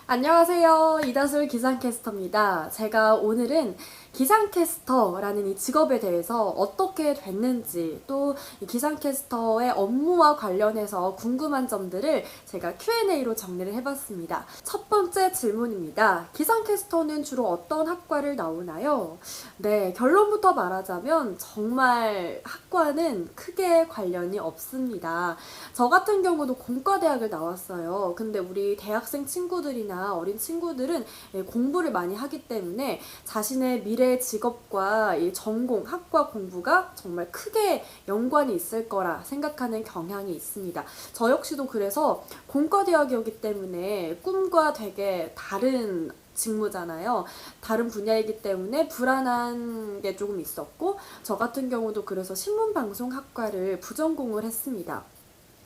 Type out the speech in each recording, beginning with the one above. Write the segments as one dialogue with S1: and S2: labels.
S1: 안녕하세요. 이다솔 기상캐스터입니다. 제가 오늘은 기상캐스터라는 이 직업에 대해서 어떻게 됐는지 또 이 기상캐스터의 업무와 관련해서 궁금한 점들을 제가 Q&A로 정리를 해봤습니다. 첫 번째 질문입니다. 기상캐스터는 주로 어떤 학과를 나오나요? 네, 결론부터 말하자면 정말 학과는 크게 관련이 없습니다. 저 같은 경우도 공과대학을 나왔어요. 근데 우리 대학생 친구들이나 어린 친구들은 공부를 많이 하기 때문에 자신의 미래 직업과 이 전공, 학과 공부가 정말 크게 연관이 있을 거라 생각하는 경향이 있습니다. 저 역시도 그래서 공과대학이었기 때문에 꿈과 되게 다른 직무잖아요. 다른 분야이기 때문에 불안한 게 조금 있었고, 저 같은 경우도 그래서 신문방송학과를 부전공을 했습니다.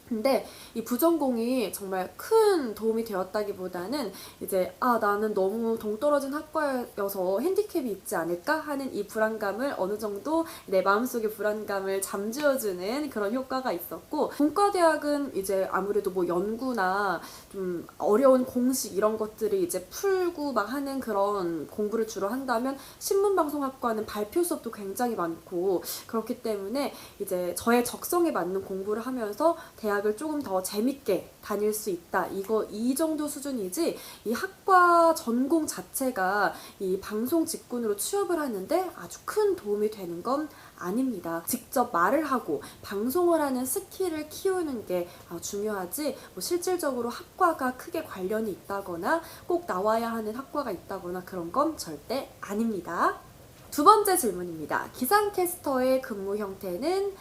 S1: 근데 이 부전공이 정말 큰 도움이 되었다기보다는 이제 나는 너무 동떨어진 학과여서 핸디캡이 있지 않을까 하는 이 불안감을 어느 정도 내 마음속의 불안감을 잠재워주는 그런 효과가 있었고, 문과대학은 이제 아무래도 뭐 연구나 좀 어려운 공식 이런 것들을 이제 풀고 막 하는 그런 공부를 주로 한다면, 신문방송학과는 발표 수업도 굉장히 많고 그렇기 때문에 이제 저의 적성에 맞는 공부를 하면서 대학을 조금 더 재밌게 다닐 수 있다. 이 정도 수준이지, 이 학과 전공 자체가 이 방송 직군으로 취업을 하는데 아주 큰 도움이 되는 건 아닙니다. 직접 말을 하고 방송을 하는 스킬을 키우는 게 중요하지, 뭐 실질적으로 학과가 크게 관련이 있다거나 꼭 나와야 하는 학과가 있다거나 그런 건 절대 아닙니다. 두 번째 질문입니다. 기상캐스터의 근무 형태는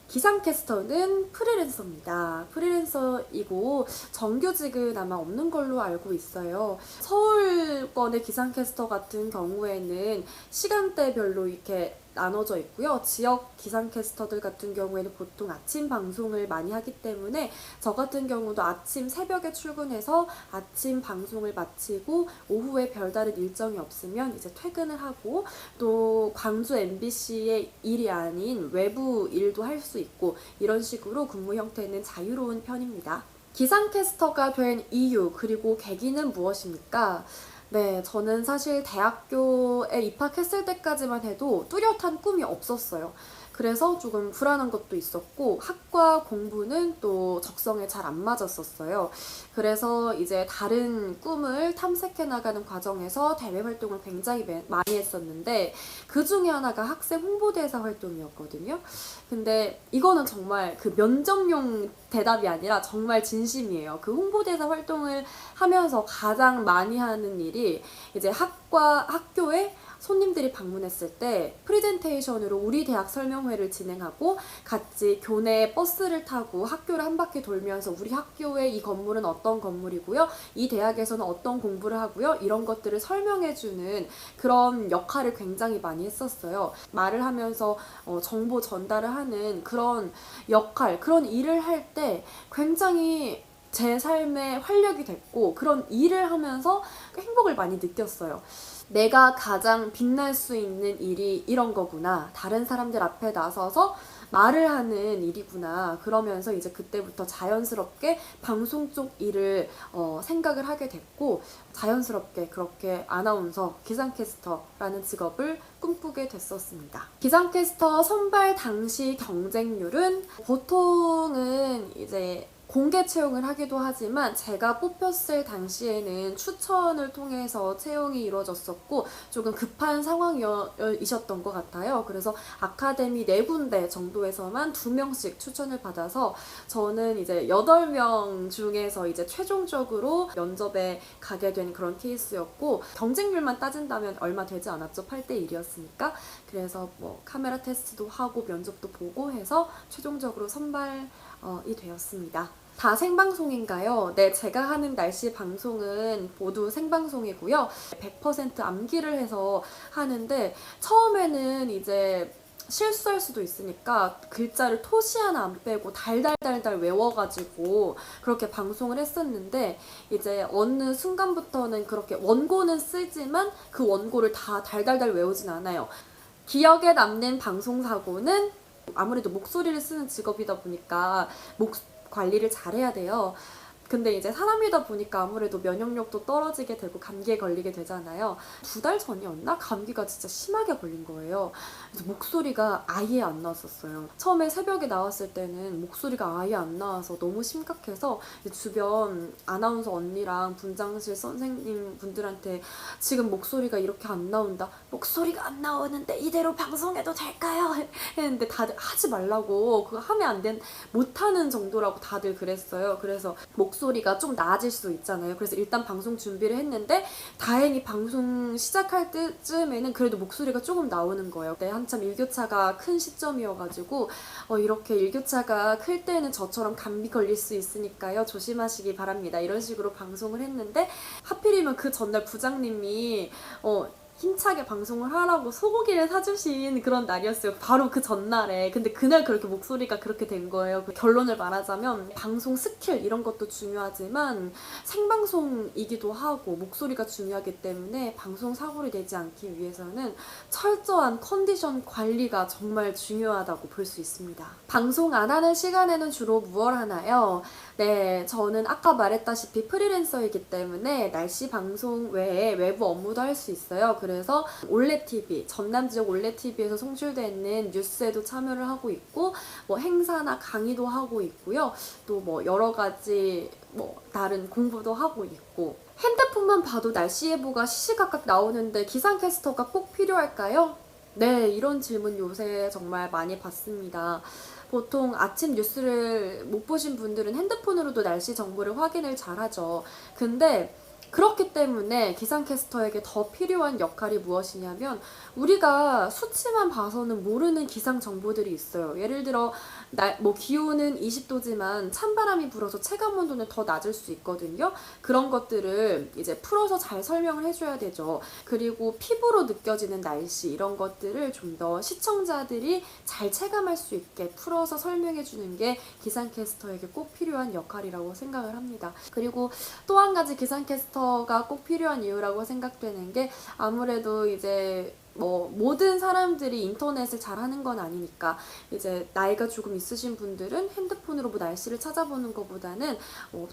S1: 기상캐스터는 프리랜서입니다. 프리랜서이고 정규직은 아마 없는 걸로 알고 있어요. 서울권의 기상캐스터 같은 경우에는 시간대별로 이렇게 나눠져 있고요. 지역 기상캐스터들 같은 경우에는 보통 아침 방송을 많이 하기 때문에 저 같은 경우도 아침 새벽에 출근해서 아침 방송을 마치고 오후에 별다른 일정이 없으면 이제 퇴근을 하고, 또 광주 MBC의 일이 아닌 외부 일도 할 수 있고, 이런 식으로 근무 형태는 자유로운 편입니다. 기상캐스터가 된 이유 그리고 계기는 무엇입니까? 네, 저는 사실 대학교에 입학했을 때까지만 해도 뚜렷한 꿈이 없었어요. 그래서 조금 불안한 것도 있었고, 학과 공부는 또 적성에 잘 안 맞았었어요. 그래서 이제 다른 꿈을 탐색해 나가는 과정에서 대외 활동을 굉장히 많이 했었는데, 그 중에 하나가 학생 홍보대사 활동이었거든요. 근데 이거는 정말 그 면접용 대답이 아니라 정말 진심이에요. 그 홍보대사 활동을 하면서 가장 많이 하는 일이 이제 학교에 손님들이 방문했을 때 프레젠테이션으로 우리 대학 설명회를 진행하고, 같이 교내 버스를 타고 학교를 한 바퀴 돌면서 우리 학교의 이 건물은 어떤 건물이고요, 이 대학에서는 어떤 공부를 하고요, 이런 것들을 설명해주는 그런 역할을 굉장히 많이 했었어요. 말을 하면서 정보 전달을 하는 그런 역할, 그런 일을 할 때 굉장히 제 삶에 활력이 됐고, 그런 일을 하면서 행복을 많이 느꼈어요. 내가 가장 빛날 수 있는 일이 이런 거구나, 다른 사람들 앞에 나서서 말을 하는 일이구나, 그러면서 이제 그때부터 자연스럽게 방송 쪽 일을 생각을 하게 됐고, 자연스럽게 그렇게 아나운서, 기상캐스터라는 직업을 꿈꾸게 됐었습니다. 기상캐스터 선발 당시 경쟁률은 보통은 이제 공개 채용을 하기도 하지만, 제가 뽑혔을 당시에는 추천을 통해서 채용이 이루어졌었고 조금 급한 상황이셨던 것 같아요. 그래서 아카데미 4군데 정도에서만 2명씩 추천을 받아서 저는 이제 8명 중에서 이제 최종적으로 면접에 가게 된 그런 케이스였고, 경쟁률만 따진다면 얼마 되지 않았죠. 8대 1이었으니까. 그래서 뭐 카메라 테스트도 하고 면접도 보고 해서 최종적으로 선발이 되었습니다. 다 생방송인가요? 네, 제가 하는 날씨 방송은 모두 생방송이고요. 100% 암기를 해서 하는데, 처음에는 이제 실수할 수도 있으니까 글자를 토시 하나 안 빼고 달달달달 외워가지고 그렇게 방송을 했었는데, 이제 어느 순간부터는 그렇게 원고는 쓰지만 그 원고를 다 달달달 외우진 않아요. 기억에 남는 방송사고는 아무래도 목소리를 쓰는 직업이다 보니까 관리를 잘해야 돼요. 근데 이제 사람이다 보니까 아무래도 면역력도 떨어지게 되고 감기에 걸리게 되잖아요. 2달 전이었나? 감기가 진짜 심하게 걸린 거예요. 그래서 목소리가 아예 안 나왔었어요. 처음에 새벽에 나왔을 때는 목소리가 아예 안 나와서 너무 심각해서 주변 아나운서 언니랑 분장실 선생님 분들한테 지금 목소리가 이렇게 안 나온다. 목소리가 안 나오는데 이대로 방송해도 될까요? 했는데 다들 하지 말라고, 그거 하면 안 된, 못하는 정도라고 다들 그랬어요. 그래서 목소리가 좀 나아질 수 있잖아요. 그래서 일단 방송 준비를 했는데 다행히 방송 시작할 때쯤에는 그래도 목소리가 조금 나오는 거예요. 그때 한참 일교차가 큰 시점이어가지고 이렇게 일교차가 클 때는 저처럼 감기 걸릴 수 있으니까요. 조심하시기 바랍니다. 이런 식으로 방송을 했는데 하필이면 그 전날 부장님이 힘차게 방송을 하라고 소고기를 사주신 그런 날이었어요. 바로 그 전날에. 근데 그날 그렇게 목소리가 그렇게 된 거예요. 결론을 말하자면 방송 스킬 이런 것도 중요하지만 생방송이기도 하고 목소리가 중요하기 때문에 방송 사고를 내지 않기 위해서는 철저한 컨디션 관리가 정말 중요하다고 볼 수 있습니다. 방송 안 하는 시간에는 주로 무얼 하나요? 네, 저는 아까 말했다시피 프리랜서이기 때문에 날씨 방송 외에 외부 업무도 할 수 있어요. 그래서 올레TV, 전남 지역 올레TV에서 송출되는 뉴스에도 참여를 하고 있고, 뭐 행사나 강의도 하고 있고요. 또 뭐 여러 가지 다른 공부도 하고 있고. 핸드폰만 봐도 날씨 예보가 시시각각 나오는데 기상캐스터가 꼭 필요할까요? 네, 이런 질문 요새 정말 많이 받습니다. 보통 아침 뉴스를 못 보신 분들은 핸드폰으로도 날씨 정보를 확인을 잘 하죠. 근데 그렇기 때문에 기상캐스터에게 더 필요한 역할이 무엇이냐면 우리가 수치만 봐서는 모르는 기상 정보들이 있어요. 예를 들어 기온은 20도지만 찬바람이 불어서 체감온도는 더 낮을 수 있거든요. 그런 것들을 이제 풀어서 잘 설명을 해줘야 되죠. 그리고 피부로 느껴지는 날씨 이런 것들을 좀 더 시청자들이 잘 체감할 수 있게 풀어서 설명해주는 게 기상캐스터에게 꼭 필요한 역할이라고 생각을 합니다. 그리고 또 한 가지 기상캐스터가 꼭 필요한 이유라고 생각되는 게 아무래도 이제 모든 사람들이 인터넷을 잘 하는 건 아니니까 이제 나이가 조금 있으신 분들은 핸드폰으로 날씨를 찾아보는 것보다는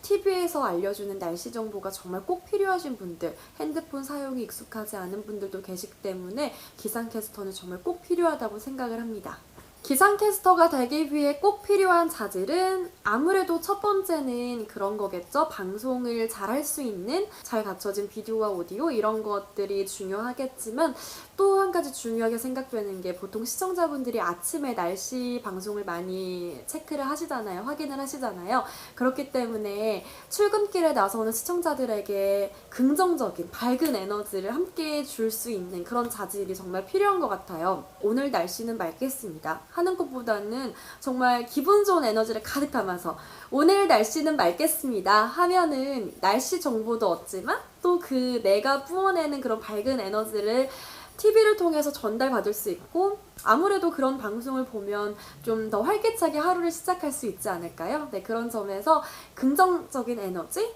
S1: TV에서 알려주는 날씨 정보가 정말 꼭 필요하신 분들, 핸드폰 사용이 익숙하지 않은 분들도 계시기 때문에 기상캐스터는 정말 꼭 필요하다고 생각을 합니다. 기상캐스터가 되기 위해 꼭 필요한 자질은 아무래도 첫 번째는 그런 거겠죠. 방송을 잘 할 수 있는 잘 갖춰진 비디오와 오디오 이런 것들이 중요하겠지만 또 한 가지 중요하게 생각되는 게 보통 시청자분들이 아침에 날씨 방송을 많이 체크를 하시잖아요. 확인을 하시잖아요. 그렇기 때문에 출근길에 나서는 시청자들에게 긍정적인 밝은 에너지를 함께 줄 수 있는 그런 자질이 정말 필요한 것 같아요. 오늘 날씨는 맑겠습니다 하는 것보다는 정말 기분 좋은 에너지를 가득 담아서 오늘 날씨는 맑겠습니다 하면은 날씨 정보도 얻지만 또 그 내가 뿜어내는 그런 밝은 에너지를 TV를 통해서 전달받을 수 있고 아무래도 그런 방송을 보면 좀 더 활기차게 하루를 시작할 수 있지 않을까요? 네, 그런 점에서 긍정적인 에너지,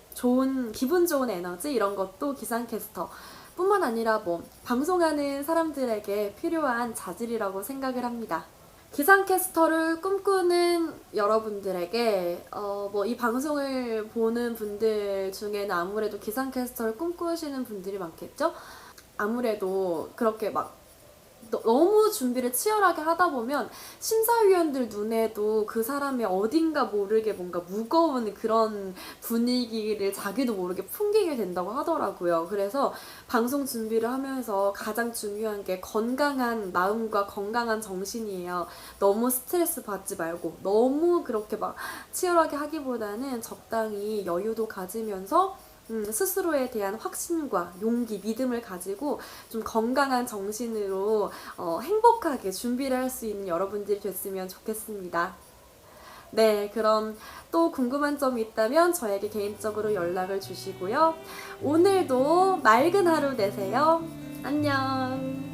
S1: 기분 좋은 에너지 이런 것도 기상캐스터 뿐만 아니라 방송하는 사람들에게 필요한 자질이라고 생각을 합니다. 기상캐스터를 꿈꾸는 여러분들에게 이 방송을 보는 분들 중에는 아무래도 기상캐스터를 꿈꾸시는 분들이 많겠죠? 아무래도 그렇게 너무 준비를 치열하게 하다 보면 심사위원들 눈에도 그 사람의 어딘가 모르게 뭔가 무거운 그런 분위기를 자기도 모르게 풍기게 된다고 하더라고요. 그래서 방송 준비를 하면서 가장 중요한 게 건강한 마음과 건강한 정신이에요. 너무 스트레스 받지 말고 너무 그렇게 치열하게 하기보다는 적당히 여유도 가지면서 스스로에 대한 확신과 용기, 믿음을 가지고 좀 건강한 정신으로 행복하게 준비를 할 수 있는 여러분들이 됐으면 좋겠습니다. 네, 그럼 또 궁금한 점이 있다면 저에게 개인적으로 연락을 주시고요. 오늘도 맑은 하루 되세요. 안녕.